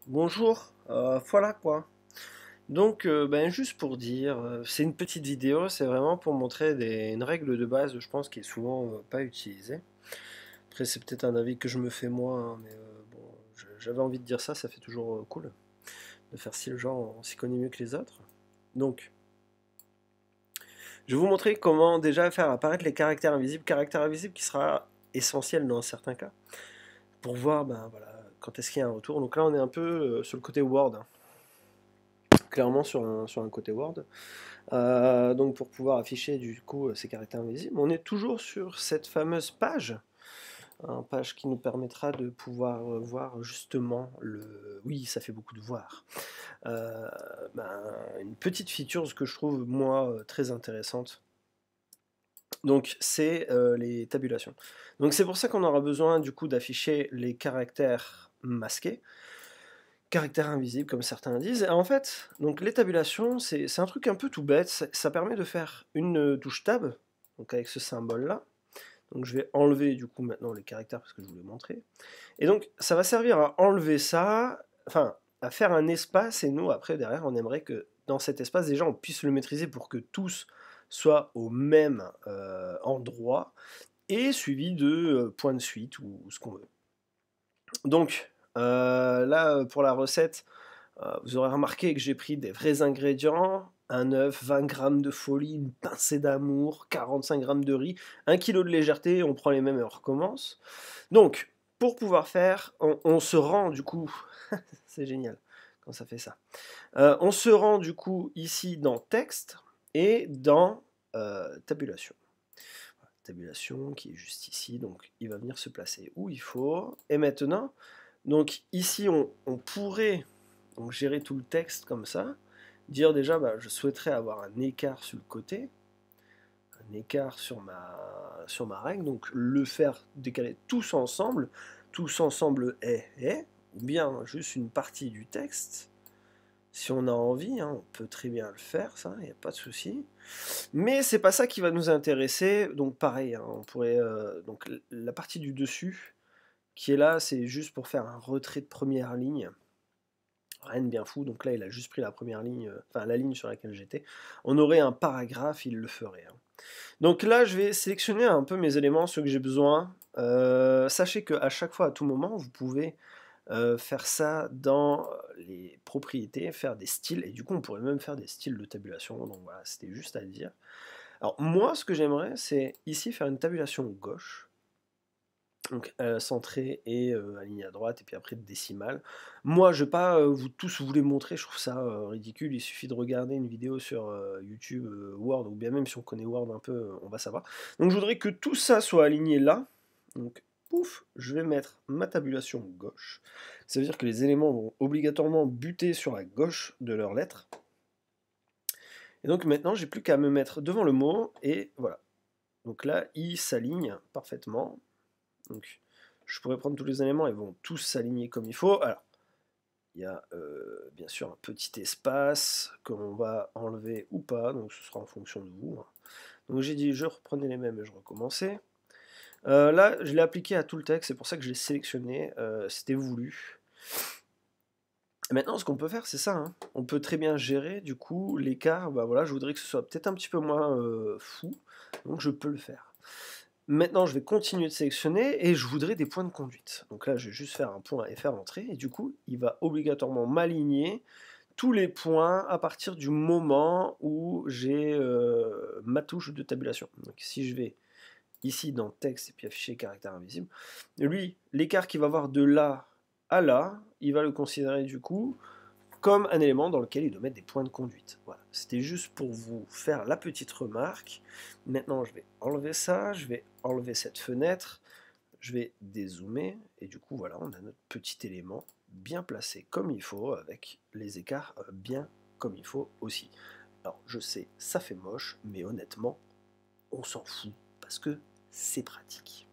Bonjour, voilà quoi. Donc, ben, juste pour dire, c'est une petite vidéo, c'est vraiment pour montrer une règle de base, je pense, qui est souvent pas utilisée. Après, c'est peut-être un avis que je me fais moi, hein, mais bon, j'avais envie de dire ça, ça fait toujours cool de faire si le genre on s'y connaît mieux que les autres. Donc, je vais vous montrer comment déjà faire apparaître les caractères invisibles qui sera essentiel dans certains cas, pour voir, ben voilà, quand est-ce qu'il y a un retour. Donc là, on est un peu sur le côté Word, hein, clairement sur un côté Word. Donc pour pouvoir afficher du coup ces caractères invisibles, on est toujours sur cette fameuse page, une page qui nous permettra de pouvoir voir justement le... Oui, ça fait beaucoup de voir. Euh, ben, une petite feature, ce que je trouve moi très intéressante. Donc c'est les tabulations. Donc c'est pour ça qu'on aura besoin du coup d'afficher les caractères masqués, caractère invisible comme certains disent. Et en fait, donc les tabulations, c'est un truc un peu tout bête. Ça permet de faire une touche tab, donc avec ce symbole-là. Donc je vais enlever du coup maintenant les caractères parce que je vous l'ai montré. Et donc ça va servir à enlever ça, enfin à faire un espace et nous après derrière on aimerait que dans cet espace déjà on puisse le maîtriser pour que tous soient au même endroit et suivi de points de suite ou ce qu'on veut. Donc là pour la recette, vous aurez remarqué que j'ai pris des vrais ingrédients, un œuf, 20 grammes de folie, une pincée d'amour, 45 grammes de riz, 1 kilo de légèreté, on prend les mêmes et on recommence. Donc, pour pouvoir faire, on se rend du coup, c'est génial quand ça fait ça, on se rend du coup ici dans texte et dans tabulation. Tabulation qui est juste ici, donc il va venir se placer où il faut. Et maintenant, donc ici on pourrait donc gérer tout le texte comme ça, dire déjà bah, je souhaiterais avoir un écart sur le côté, un écart sur ma règle, donc le faire décaler tous ensemble est, ou bien juste une partie du texte, si on a envie, hein, on peut très bien le faire, ça, il n'y a pas de souci. Mais c'est pas ça qui va nous intéresser, donc pareil, hein, on pourrait, donc la partie du dessus, qui est là, c'est juste pour faire un retrait de première ligne, rien de bien fou, donc là il a juste pris la première ligne, enfin la ligne sur laquelle j'étais. On aurait un paragraphe, il le ferait, hein. Donc là je vais sélectionner un peu mes éléments, ceux que j'ai besoin. Sachez qu'à chaque fois, à tout moment, vous pouvez faire ça dans les propriétés, faire des styles, et du coup on pourrait même faire des styles de tabulation, donc voilà, c'était juste à le dire. Alors moi ce que j'aimerais c'est ici faire une tabulation gauche, donc centré et aligné à droite, et puis après décimale. Moi, je vais pas vous tous vous les montrer, je trouve ça ridicule. Il suffit de regarder une vidéo sur YouTube Word, ou bien même si on connaît Word un peu, on va savoir. Donc je voudrais que tout ça soit aligné là. Donc pouf, je vais mettre ma tabulation gauche. Ça veut dire que les éléments vont obligatoirement buter sur la gauche de leurs lettres. Et donc maintenant, j'ai plus qu'à me mettre devant le mot, et voilà. Donc là, il s'aligne parfaitement. Donc, je pourrais prendre tous les éléments, ils vont tous s'aligner comme il faut. Alors, il y a bien sûr un petit espace qu'on va enlever ou pas, donc ce sera en fonction de vous, hein. Donc j'ai dit je reprenais les mêmes et je recommençais. Là, je l'ai appliqué à tout le texte, c'est pour ça que je l'ai sélectionné, c'était voulu. Et maintenant, ce qu'on peut faire, c'est ça, hein. On peut très bien gérer du coup l'écart. Bah voilà, je voudrais que ce soit peut-être un petit peu moins fou, donc je peux le faire. Maintenant, je vais continuer de sélectionner et je voudrais des points de conduite. Donc là, je vais juste faire un point et faire entrer. Et du coup, il va obligatoirement m'aligner tous les points à partir du moment où j'ai ma touche de tabulation. Donc si je vais ici dans texte et puis afficher caractère invisible, lui, l'écart qu'il va avoir de là à là, il va le considérer du coup comme un élément dans lequel il doit mettre des points de conduite. Voilà, c'était juste pour vous faire la petite remarque. Maintenant, je vais enlever ça, je vais enlever cette fenêtre, je vais dézoomer, et du coup, voilà, on a notre petit élément bien placé comme il faut, avec les écarts bien comme il faut aussi. Alors, je sais, ça fait moche, mais honnêtement, on s'en fout, parce que c'est pratique.